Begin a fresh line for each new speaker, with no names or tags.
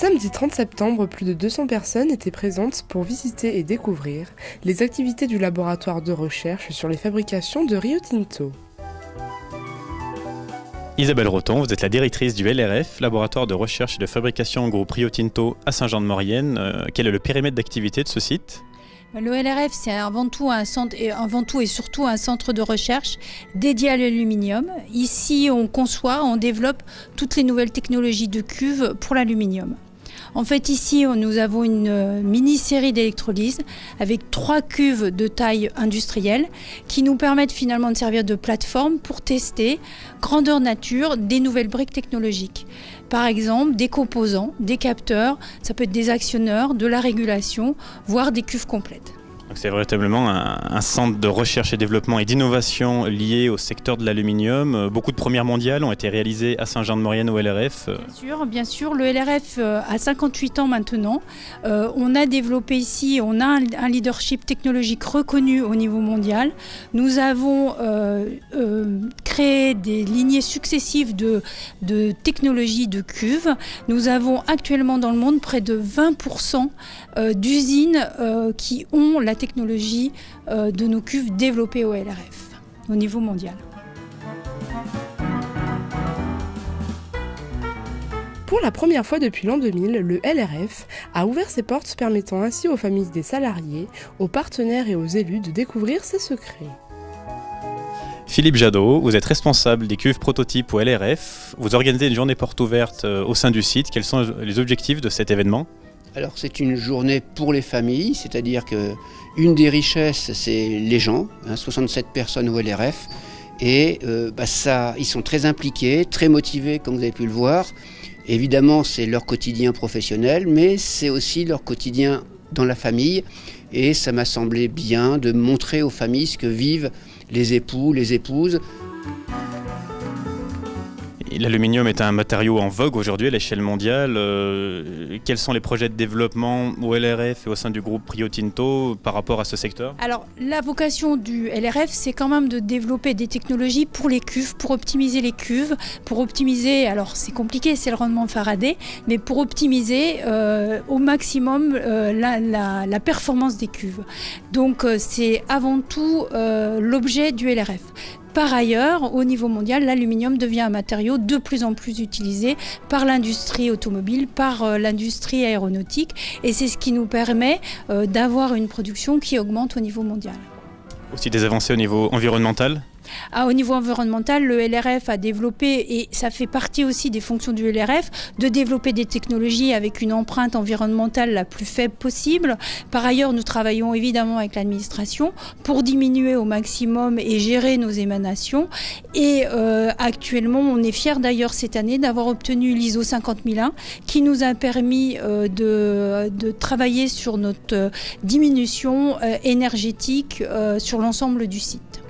Samedi 30 septembre, plus de 200 personnes étaient présentes pour visiter et découvrir les activités du laboratoire de recherche sur les fabrications de Rio Tinto.
Isabelle Roton, vous êtes la directrice du LRF, laboratoire de recherche et de fabrication groupe Rio Tinto à Saint-Jean-de-Maurienne. Quel est le périmètre d'activité de ce site ?
Le LRF, c'est avant tout et surtout un centre de recherche dédié à l'aluminium. Ici, on conçoit, on développe toutes les nouvelles technologies de cuve pour l'aluminium. En fait, ici, nous avons une mini-série d'électrolyse avec 3 cuves de taille industrielle qui nous permettent finalement de servir de plateforme pour tester, grandeur nature, des nouvelles briques technologiques. Par exemple, des composants, des capteurs, ça peut être des actionneurs, de la régulation, voire des cuves complètes.
Donc c'est véritablement un centre de recherche et développement et d'innovation lié au secteur de l'aluminium. Beaucoup de premières mondiales ont été réalisées à Saint-Jean-de-Maurienne au LRF.
Bien sûr. Le LRF a 58 ans maintenant. On a développé ici, on a un leadership technologique reconnu au niveau mondial. Nous avons créé des lignées successives de technologies de cuves. Nous avons actuellement dans le monde près de 20% d'usines qui ont la technologie de nos cuves développées au LRF, au niveau mondial.
Pour la première fois depuis l'an 2000, le LRF a ouvert ses portes, permettant ainsi aux familles des salariés, aux partenaires et aux élus de découvrir ses secrets.
Philippe Jadot, vous êtes responsable des cuves prototypes au LRF. Vous organisez une journée porte ouverte au sein du site. Quels sont les objectifs de cet événement ?
Alors c'est une journée pour les familles, c'est-à-dire qu'une des richesses, c'est les gens, 67 personnes au LRF, et ils sont très impliqués, très motivés comme vous avez pu le voir. Évidemment, c'est leur quotidien professionnel, mais c'est aussi leur quotidien dans la famille, et ça m'a semblé bien de montrer aux familles ce que vivent les époux, les épouses.
L'aluminium est un matériau en vogue aujourd'hui à l'échelle mondiale. Quels sont les projets de développement au LRF et au sein du groupe Rio Tinto par rapport à ce secteur ?
Alors, la vocation du LRF, c'est quand même de développer des technologies pour les cuves, pour optimiser les cuves, pour optimiser, alors c'est compliqué, c'est le rendement Faraday, mais pour optimiser au maximum la performance des cuves. Donc, c'est avant tout l'objet du LRF. Par ailleurs, au niveau mondial, l'aluminium devient un matériau de plus en plus utilisé par l'industrie automobile, par l'industrie aéronautique, et c'est ce qui nous permet d'avoir une production qui augmente au niveau mondial.
Aussi des avancées au niveau environnemental ?
Au niveau environnemental, le LRF a développé, et ça fait partie aussi des fonctions du LRF, de développer des technologies avec une empreinte environnementale la plus faible possible. Par ailleurs, nous travaillons évidemment avec l'administration pour diminuer au maximum et gérer nos émanations. Et actuellement, on est fiers d'ailleurs cette année d'avoir obtenu l'ISO 50001 qui nous a permis de travailler sur notre diminution énergétique sur l'ensemble du site.